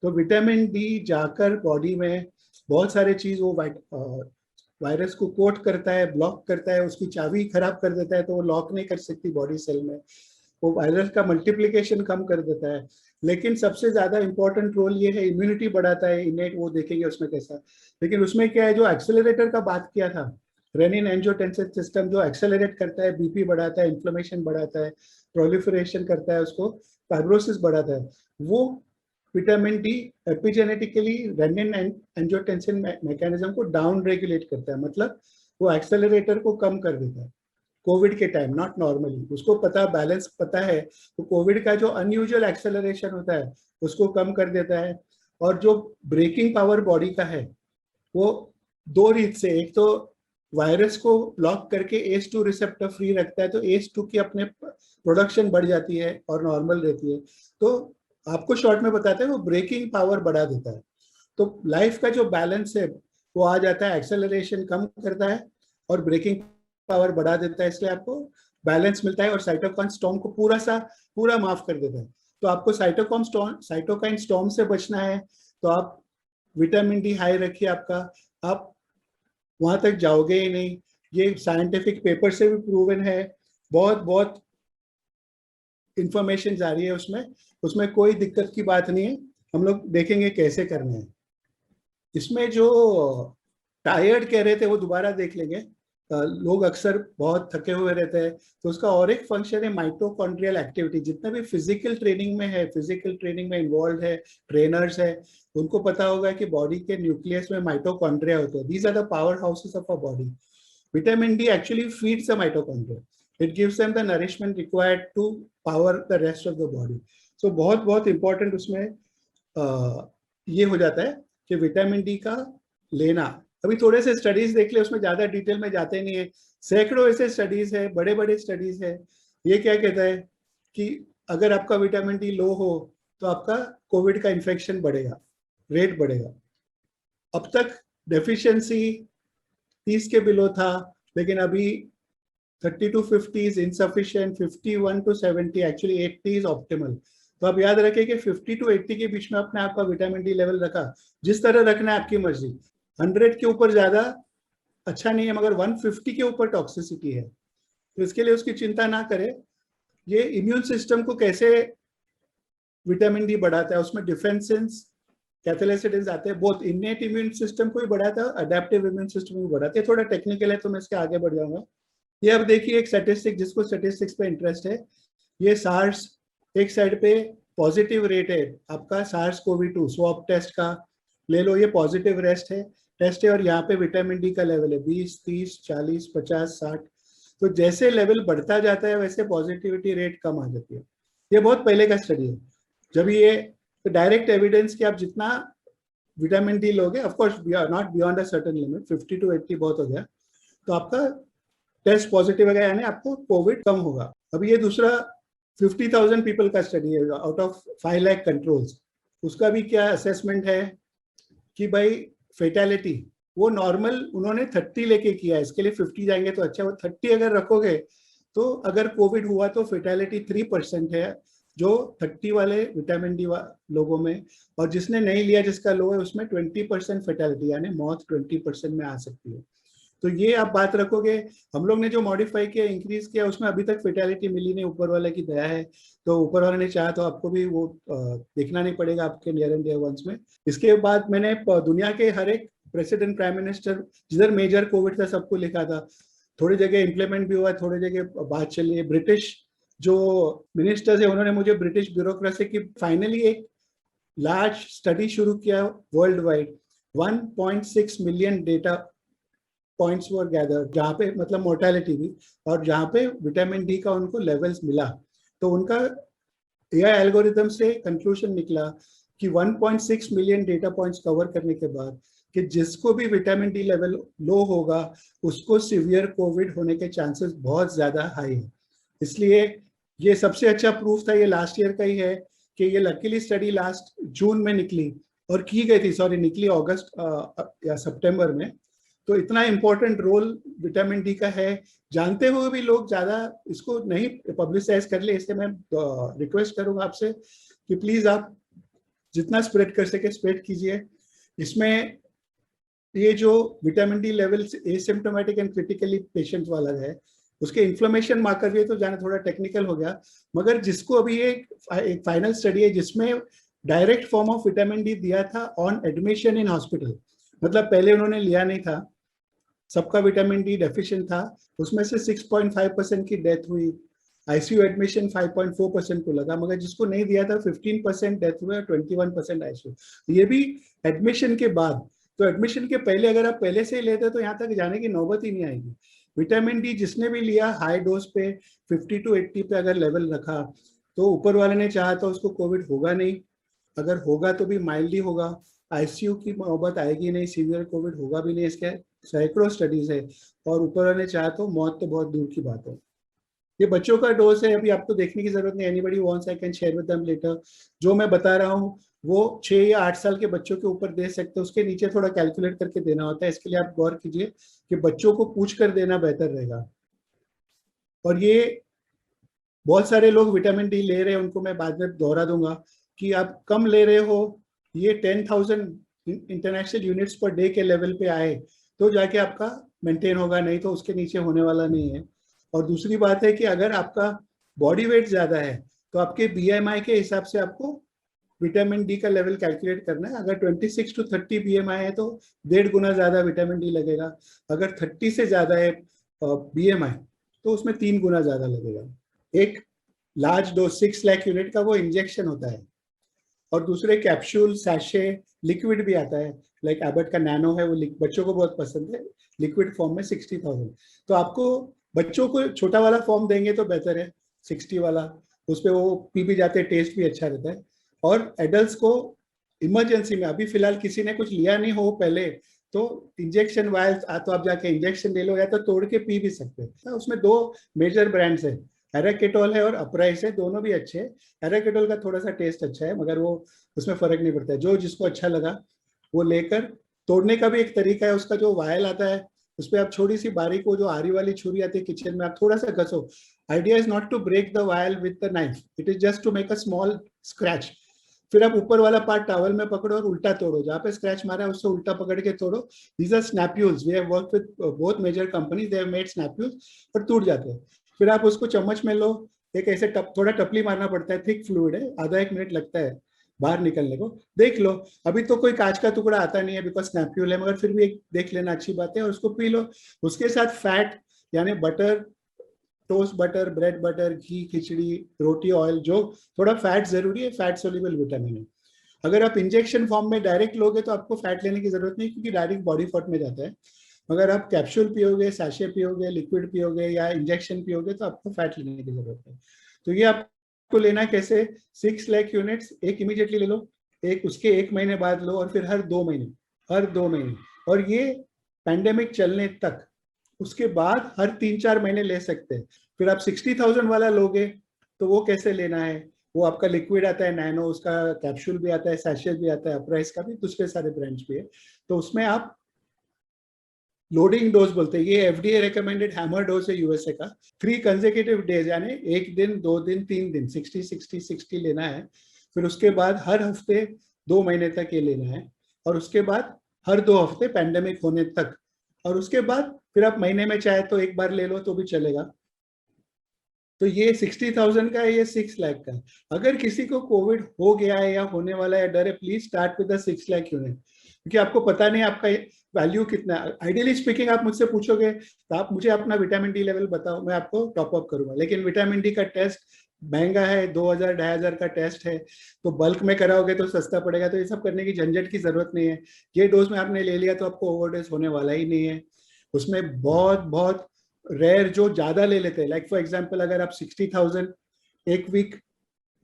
तो विटामिन डी जाकर बॉडी में बहुत सारे चीज वो वायरस को कोट करता है, ब्लॉक करता है, उसकी चाबी खराब कर देता है, तो वो लॉक नहीं कर सकती बॉडी सेल में, वो वायरस का मल्टीप्लिकेशन कम कर देता है। लेकिन सबसे ज्यादा इंपॉर्टेंट रोल ये है, इम्यूनिटी बढ़ाता है, इनेट, वो देखेंगे उसमें कैसा। लेकिन उसमें क्या है, जो एक्सेलरेटर का बात किया था, रेनिन एंजियोटेंसिन सिस्टम, जो एक्सेलरेट करता है, बीपी बढ़ाता है, इन्फ्लेमेशन बढ़ाता है, प्रोलिफरेशन करता है, उसको फाइब्रोसिस बढ़ाता है, वो vitamin D epigenetically renin angiotensin mechanism को डाउन रेगुलेट करता है, मतलब वो एक्सेलरेटर को कम कर देता है कोविड के टाइम, नॉट नॉर्मली। उसको पता, बैलेंस पता है, तो कोविड का जो अनयूजुअल एक्सेलरेशन होता है उसको कम कर देता है। और जो ब्रेकिंग पावर बॉडी का है वो दो रीत से, एक तो वायरस को ब्लॉक करके एस टू रिसेप्टर फ्री रखता है, तो एस टू की अपने प्रोडक्शन बढ़ जाती है और नॉर्मल रहती है। तो आपको शॉर्ट में बताते हैं, वो ब्रेकिंग पावर बढ़ा देता है। तो लाइफ का जो बैलेंस है वो आ जाता है, एक्सेलरेशन कम करता है और ब्रेकिंग पावर बढ़ा देता है, इसलिए आपको बैलेंस मिलता है और साइटोकाइन स्टॉर्म को पूरा माफ कर देता है। तो आपको साइटोकाइन स्टॉर्म से बचना है तो आप विटामिन डी हाई रखिए आपका, आप वहां तक जाओगे ही नहीं। ये साइंटिफिक पेपर से भी प्रूवन है, बहुत बहुत इंफॉर्मेशन जा रही है उसमें, उसमें कोई दिक्कत की बात नहीं है। हम लोग देखेंगे कैसे करना है। इसमें जो टायर्ड कह रहे थे वो दोबारा देख लेंगे। लोग अक्सर बहुत थके हुए रहते हैं, तो उसका और एक फंक्शन है माइटोकॉन्ड्रियल एक्टिविटी। जितने भी फिजिकल ट्रेनिंग में इन्वॉल्व है, ट्रेनर्स है, उनको पता होगा कि बॉडी के न्यूक्लियस में माइटोकॉन्ड्रिया होते हैं। These are the powerhouses of a body. Vitamin D actually feeds the mitochondria, it gives them the nourishment required to power the rest of the body. So बहुत बहुत important उसमें ये हो जाता है कि विटामिन डी का लेना। अभी थोड़े से स्टडीज देख ले, उसमें ज्यादा डिटेल में जाते नहीं है, सैकड़ों ऐसे स्टडीज है, बड़े बड़े स्टडीज है। ये क्या कहता है कि अगर आपका विटामिन डी लो हो तो आपका कोविड का इन्फेक्शन बढ़ेगा, रेट बढ़ेगा। अब तक डेफिशिएंसी 30 के बिलो था, लेकिन अभी 30 to 50 is insufficient, 51 to 70, actually 80 is optimal. तो आप याद रखें कि 50 to 80 के बीच में अपने आपका विटामिन डी लेवल रखा, जिस तरह रखना है आपकी मर्जी। 100 के ऊपर ज्यादा अच्छा नहीं है, मगर 150 के ऊपर टॉक्सिसिटी है, तो इसके लिए उसकी चिंता ना करें। ये इम्यून सिस्टम को कैसे विटामिन डी बढ़ाता है, उसमें डिफेंसेंस, कैथालिसिडेंस आते हैं, बहुत इनेट इम्यून सिस्टम को भी बढ़ाता है, अडेप्टिव इम्यून सिस्टम को भी बढ़ाते हैं। थोड़ा टेक्निकल है तो मैं इसके आगे बढ़ जाऊंगा। ये अब देखिए एक स्टैटिस्टिक, जिसको स्टैटिस्टिक्स पे इंटरेस्ट है, ये सार्स एक साइड पे पॉजिटिव रेट है आपका सार्स कोवी 2 स्वैब टेस्ट का ले लो, ये पॉजिटिव टेस्ट है और यहाँ पे विटामिन डी का लेवल है 20, 30, 40, 50, 60। तो जैसे लेवल बढ़ता जाता है वैसे पॉजिटिविटी रेट कम आ जाती है। ये बहुत पहले का स्टडी है। जब ये डायरेक्ट एविडेंस कि आप जितना विटामिन डी लोगे, of course not beyond a certain limit, 50 to 80 बहुत हो गया, तो आपका टेस्ट पॉजिटिव है, यानी आपको कोविड कम होगा। अभी ये दूसरा 50,000 पीपल का स्टडी है आउट ऑफ 5 लाख कंट्रोल्स। उसका भी क्या असेसमेंट है कि भाई फेटेलिटी वो नॉर्मल उन्होंने 30 लेके किया है, इसके लिए 50 जाएंगे तो अच्छा। वो 30 अगर रखोगे तो अगर कोविड हुआ तो फेटेलिटी 3% है, जो 30 वाले विटामिन डी लोगों में, और जिसने नहीं लिया, जिसका लो है, उसमें 20% फेटेलिटी, यानी मौत 20% में आ सकती है। तो ये आप बात रखोगे। हम लोग ने जो मॉडिफाई किया, इंक्रीज किया, उसमें अभी तक फेटेलिटी मिली नहीं, ऊपर वाले की दया है। तो ऊपर वाले ने चाहा तो आपको भी वो देखना नहीं पड़ेगा आपके नियर एंड डियर वंस में। इसके बाद मैंने दुनिया के हर एक प्रेसिडेंट, प्राइम मिनिस्टर, जिधर मेजर कोविड था सबको लिखा था। थोड़ी जगह इंप्लीमेंट भी हुआ, थोड़ी जगह बात चली है। ब्रिटिश जो मिनिस्टर्स है उन्होंने मुझे ब्रिटिश ब्यूरोक्रेसी की फाइनली एक लार्ज स्टडी शुरू किया world wide, 1.6 million data points were gather, जहाँ पे मतलब मोर्टेलिटी भी, और जहाँ पे विटामिन डी का उनको लेवल्स मिला। तो उनका एआई एल्गोरिथम से कंक्लूजन निकला कि 1.6 मिलियन डेटा पॉइंट्स कवर करने के बाद कि जिसको भी विटामिन डी लेवल लो होगा उसको सीवियर कोविड होने के चांसेस बहुत ज्यादा हाई है। इसलिए ये सबसे अच्छा प्रूफ था, ये लास्ट ईयर का ही है कि ये लकीली स्टडी लास्ट जून में निकली और की गई थी, सॉरी निकली अगस्त या सितंबर में। तो इतना इंपॉर्टेंट रोल विटामिन डी का है, जानते हुए भी लोग ज्यादा इसको नहीं पब्लिसाइज कर ले। इसलिए मैं रिक्वेस्ट करूंगा आपसे कि प्लीज आप जितना स्प्रेड कर सके स्प्रेड कीजिए। इसमें ये जो vitamin D levels asymptomatic and critically patient वाला है, उसके इन्फ्लेमेशन मार्कर, ये तो जाना थोड़ा टेक्निकल हो गया, मगर जिसको अभी एक फाइनल स्टडी है जिसमें direct form of vitamin D दिया था ऑन एडमिशन इन हॉस्पिटल, मतलब पहले उन्होंने लिया नहीं था, सबका विटामिन डी डेफिशिएंट था, उसमें से 6.5% की डेथ हुई, आईसीयू एडमिशन 5.4% को लगा, मगर जिसको नहीं दिया था 15% डेथ हुए और 21% आईसीयू। ये भी एडमिशन के बाद। तो एडमिशन के पहले अगर आप पहले से ही लेते तो यहाँ तक जाने की नौबत ही नहीं आएगी। विटामिन डी जिसने भी लिया हाई डोज पे 50 to 80 पे अगर लेवल रखा, तो ऊपर वाले ने चाहा तो उसको कोविड होगा नहीं, अगर होगा तो भी माइल्डली होगा, आईसीयू की नौबत आएगी नहीं, सीवियर कोविड होगा भी नहीं, इसके सैकड़ों स्टडीज है, और ऊपर वाले चाहे तो मौत तो बहुत दूर की बात है। ये बच्चों का डोज है, अभी आपको देखने की जरूरत नहीं, anybody wants I can share with them later. जो मैं बता रहा हूँ वो 6 या 8 साल के बच्चों के ऊपर दे सकते हैं, उसके नीचे थोड़ा कैलकुलेट करके देना होता है, इसके लिए आप गौर कीजिए कि बच्चों को पूछ कर देना बेहतर रहेगा। और ये बहुत सारे लोग विटामिन डी ले रहे हैं, उनको मैं बाद में दोहरा दूंगा कि आप कम ले रहे हो, ये 10,000 इंटरनेशनल यूनिट्स पर डे के लेवल पे आए तो जाके आपका मेंटेन होगा, नहीं तो उसके नीचे होने वाला नहीं है। और दूसरी बात है कि अगर आपका बॉडी वेट ज्यादा है तो आपके बीएमआई के हिसाब से आपको विटामिन डी का लेवल कैलकुलेट करना है। अगर 26 to 30 बीएमआई है तो 1.5 गुना ज्यादा विटामिन डी लगेगा, अगर 30 से ज्यादा है बीएमआई तो उसमें 3 गुना ज्यादा लगेगा। एक लार्ज डोज 6 लाख यूनिट का वो इंजेक्शन होता है, और दूसरे कैप्सूल, सैशे, लिक्विड भी आता है, लाइक एबट का नैनो है, वो बच्चों को बहुत पसंद है, लिक्विड फॉर्म में 60,000। तो आपको बच्चों को छोटा वाला फॉर्म देंगे तो बेहतर है, 60 वाला, उस पर वो पी भी जाते हैं, टेस्ट भी अच्छा रहता है। और एडल्ट को इमरजेंसी में, अभी फिलहाल किसी ने कुछ लिया नहीं हो पहले, तो इंजेक्शन वायल्स तो आप जाके इंजेक्शन ले लो, या तो तोड़ के पी भी सकते हैं। उसमें 2 मेजर ब्रांड्स है, एराकेटोल है और अपराइस है, दोनों भी अच्छे हैं। एराकेटोल का थोड़ा सा टेस्ट अच्छा है, मगर वो उसमें फर्क नहीं पड़ता है, जो जिसको अच्छा लगा वो लेकर। तोड़ने का भी एक तरीका है, उसका जो वायल आता है उस पर आप छोटी सी बारीक, वो जो आरी वाली छुरी आती है किचन में, आप थोड़ा सा घसो। Idea is not to break the vial with the knife, it is just to make a small scratch. फिर आप ऊपर वाला पार्ट टॉवल में पकड़ो और उल्टा तोड़ो, जहाँ पे स्क्रैच मारा है उससे उल्टा पकड़ के तोड़ो। These are snapules, we have worked with both major companies, they have made snapules, और टूट जाते हैं। फिर आप उसको चम्मच में लो, एक ऐसे थोड़ा टपली मारना पड़ता है, थिक फ्लूइड है, आधा 1 मिनट लगता है बाहर निकलने को, देख लो। अभी तो कोई कांच का टुकड़ा आता नहीं है बिकॉज स्नैप्यूल है, मगर फिर भी एक देख लेना अच्छी बात है, और उसको पी लो। उसके साथ फैट यानी butter, toast butter, bread butter, घी, खिचड़ी, रोटी, ऑयल, जो थोड़ा फैट जरूरी है, फैट सोल्यूबल विटामिन है। अगर आप इंजेक्शन फॉर्म में डायरेक्ट लोगे तो आपको फैट लेने की जरूरत नहीं, क्योंकि डायरेक्ट बॉडी फैट में जाता है। अगर आप कैप्सूल पियोगे, सैशे पियोगे, लिक्विड पियोगे या इंजेक्शन पियोगे तो आपको फैट लेने की जरूरत है। तो ये आपको लेना कैसे, 6 लाख यूनिट्स एक इमीडिएटली ले लो, एक उसके 1 महीने बाद लो, और फिर हर 2 महीने, हर 2 महीने, और ये पैंडेमिक चलने तक। उसके बाद हर 3-4 महीने ले सकते हैं। फिर आप 60,000 वाला लोगे तो वो कैसे लेना है, वो आपका लिक्विड आता है नैनो, उसका कैप्सूल भी आता है, सैशे भी आता है, अपराइस का भी, दूसरे सारे ब्रांड्स भी है। तो उसमें आप लोडिंग डोज बोलते हैं, ये एफडीए रिकमेंडेड हैमर डोज है यूएसए का। 3 कंसेक्यूटिव डेज, यानी 1 दिन, 2 दिन, 3 दिन, 60-60-60 लेना है। फिर उसके बाद हर हफ्ते 2 महीने तक ये लेना है, और उसके बाद हर 2 हफ्ते पैंडेमिक होने तक। और उसके बाद फिर आप महीने में चाहे तो एक बार ले लो तो भी चलेगा। तो ये 60,000 का है, ये 6 लाख का है। अगर किसी को कोविड हो गया है या होने वाला है, डर है, please start with the 6 lakh unit, क्योंकि आपको पता नहीं आपका वैल्यू कितना है। आइडियली स्पीकिंग आप मुझसे पूछोगे तो आप मुझे अपना विटामिन डी लेवल बताओ, मैं आपको टॉप अप करूंगा, लेकिन विटामिन डी का टेस्ट महंगा है, 2,000-2,500 का टेस्ट है, तो बल्क में कराओगे तो सस्ता पड़ेगा, तो ये सब करने की झंझट की जरूरत नहीं है। ये डोज में आपने ले लिया तो आपको ओवरडोज होने वाला ही नहीं है। उसमें बहुत बहुत रेयर जो ज्यादा ले लेते हैं, लाइक फॉर एग्जांपल अगर आप 60,000 एक वीक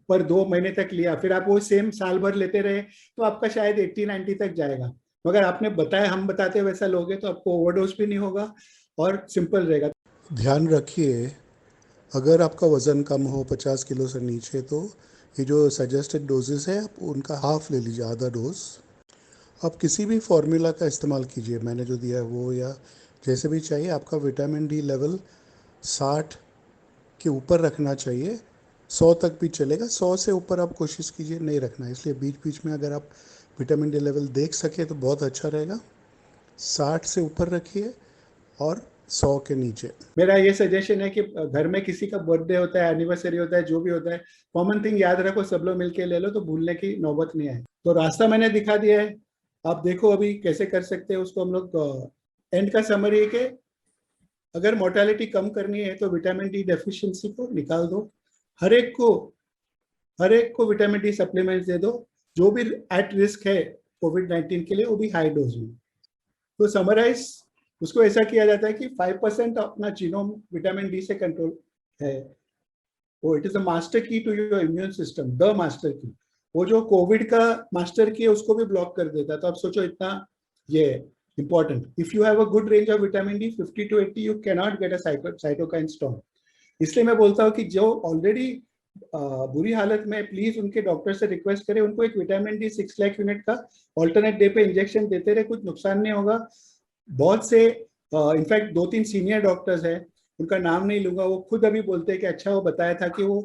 पर 2 महीने तक लिया, फिर आप वो सेम साल भर लेते रहे, तो आपका शायद 80-90 तक जाएगा। मगर आपने बताया, हम बताते वैसा लोगे तो आपको ओवरडोज भी नहीं होगा और सिंपल रहेगा। ध्यान रखिए, अगर आपका वज़न कम हो 50 किलो से नीचे, तो ये जो सजेस्टेड डोजेस है आप उनका हाफ ले लीजिए, आधा डोज। आप किसी भी फॉर्मूला का इस्तेमाल कीजिए, मैंने जो दिया है वो, या जैसे भी चाहिए। आपका विटामिन डी लेवल 60 के ऊपर रखना चाहिए, 100 तक भी चलेगा, 100 से ऊपर आप कोशिश कीजिए नहीं रखना। इसलिए बीच बीच में अगर आप विटामिन डी लेवल देख सके तो बहुत अच्छा रहेगा। 60 से ऊपर रखिए और 100 के नीचे। मेरा ये सजेशन है कि घर में किसी का बर्थडे होता है, एनिवर्सरी होता है, जो भी होता है, कॉमन थिंग याद रखो, सब लोग मिलके ले लो तो भूलने की नौबत नहीं आए। तो रास्ता मैंने दिखा दिया है, आप देखो अभी कैसे कर सकते हैं उसको हम लोग। एंड का समरी है कि अगर मोर्टेलिटी कम करनी है तो विटामिन डी डेफिशिएंसी को निकाल दो, हर एक को विटामिन डी सप्लीमेंट्स दे दो, जो भी एट रिस्क है कोविड-19 के लिए वो भी हाई डोज में। तो समराइज उसको ऐसा किया जाता है कि 5% अपना जीनोम विटामिन डी से कंट्रोल है, वो it is a master key to your immune system, the master key. वो जो कोविड का मास्टर की है उसको भी ब्लॉक कर देता है। तो आप सोचो इतना ये important. If you have a good range of vitamin D 50 to 80 you can not get a cytokine storm. इसलिए मैं बोलता हूँ कि जो ऑलरेडी बुरी हालत में, प्लीज उनके डॉक्टर से रिक्वेस्ट करें, उनको एक विटामिन डी 6 लाख यूनिट का ऑल्टरनेट डे पे इंजेक्शन देते रहे, कुछ नुकसान नहीं होगा। बहुत से इनफैक्ट 2-3 सीनियर डॉक्टर्स हैं, उनका नाम नहीं लूंगा, वो खुद अभी बोलते हैं कि अच्छा वो बताया था कि वो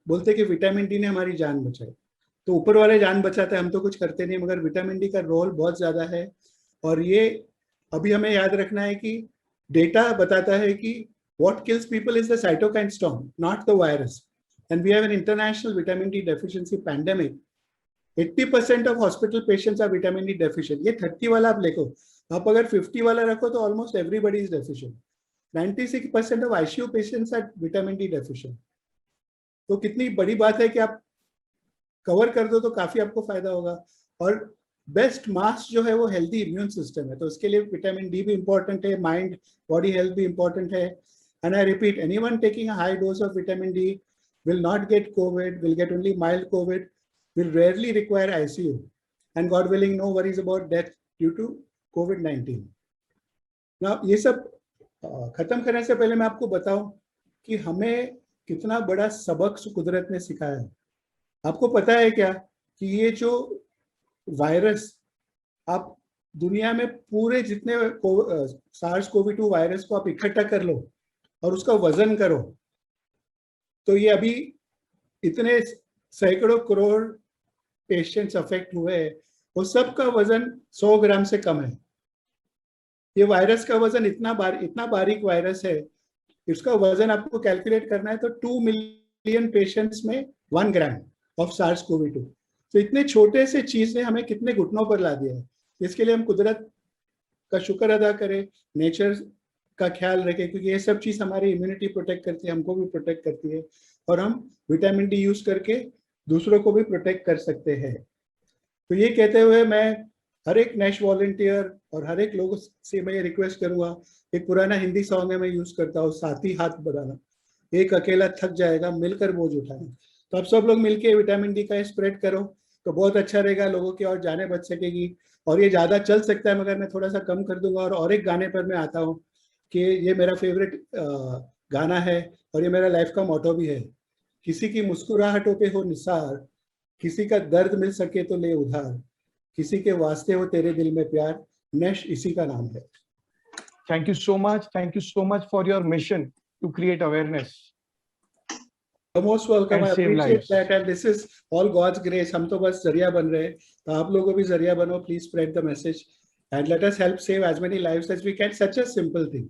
बोलते कि विटामिन डी ने हमारी जान बचाई। तो ऊपर वाले जान बचाते हैं, हम तो कुछ करते नहीं, मगर विटामिन डी का रोल बहुत ज्यादा है। और ये अभी हमें याद रखना है कि डेटा बताता है कि what kills people is the cytokine storm, not the virus. And we have an international vitamin D deficiency pandemic. 80% of hospital patients are vitamin D deficient. ये 30 वाला आप देखो, आप अगर 50 वाला रखो तो almost everybody is deficient. 96% of ICU patients are vitamin D deficient. तो कितनी बड़ी बात है कि आप कवर कर दो तो काफी आपको फायदा होगा। और बेस्ट मास्क जो है वो हेल्दी इम्यून सिस्टम है, तो उसके लिए विटामिन डी भी इंपॉर्टेंट है, माइंड बॉडी हेल्थ भी इंपॉर्टेंट है। And I repeat, anyone taking a high dose of vitamin D will not get COVID, will get only mild COVID, will rarely require ICU, and God willing, no worries about death due to COVID-19. Now, ये सब खत्म करने से पहले मैं आपको बताऊं कि हमें कितना बड़ा सबक कुदरत ने सिखाया है। आपको पता है क्या कि ये जो वायरस, आप दुनिया में पूरे जितने SARS-CoV-2 वायरस को आप इकट्ठा कर लो और उसका वजन करो, तो ये अभी इतने सैकड़ों करोड़ पेशेंट्स अफेक्ट हुए हैं, वो सबका वजन 100 ग्राम से कम है। ये वायरस का वजन इतना बारीक वायरस है, इसका वजन आपको कैलकुलेट करना है तो 2 मिलियन पेशेंट्स में 1 ग्राम ऑफ SARS-CoV-2। तो इतने छोटे से चीज ने हमें कितने घुटनों पर ला दिया है। इसके लिए हम कुदरत का शुक्र अदा करें, नेचर का ख्याल रखें, क्योंकि ये सब चीज हमारी इम्यूनिटी प्रोटेक्ट करती है, हमको भी प्रोटेक्ट करती है, और हम विटामिन डी यूज करके दूसरों को भी प्रोटेक्ट कर सकते हैं। तो ये कहते हुए मैं हर एक नेश वॉलंटियर और हर एक लोगों से मैं ये रिक्वेस्ट करूंगा, एक पुराना हिंदी सॉन्ग है, मैं यूज करता हूँ, साथी हाथ बढ़ाना, एक अकेला थक जाएगा मिलकर बोझ उठाना। तो आप सब लोग मिलके विटामिन डी का स्प्रेड करो तो बहुत अच्छा रहेगा, लोगों की और जाने बच सकेगी। और ये ज्यादा चल सकता है मगर मैं थोड़ा सा कम कर दूंगा। और एक गाने पर मैं आता हूँ कि ये मेरा फेवरेट गाना है और ये मेरा लाइफ का मोटो भी है, किसी की मुस्कुराहटों पे हो निसार, किसी का दर्द मिल सके तो ले उधार, किसी के वास्ते हो तेरे दिल में प्यार, नश इसी का नाम है। Thank you so much for your mission to create awareness. You're most welcome. I appreciate lives. that, and this is all God's grace. हम तो बस जरिया बन रहे हैं, तो आप लोगों को भी जरिया बनो. Please spread the message and let us help save as many lives as we can. Such a simple thing.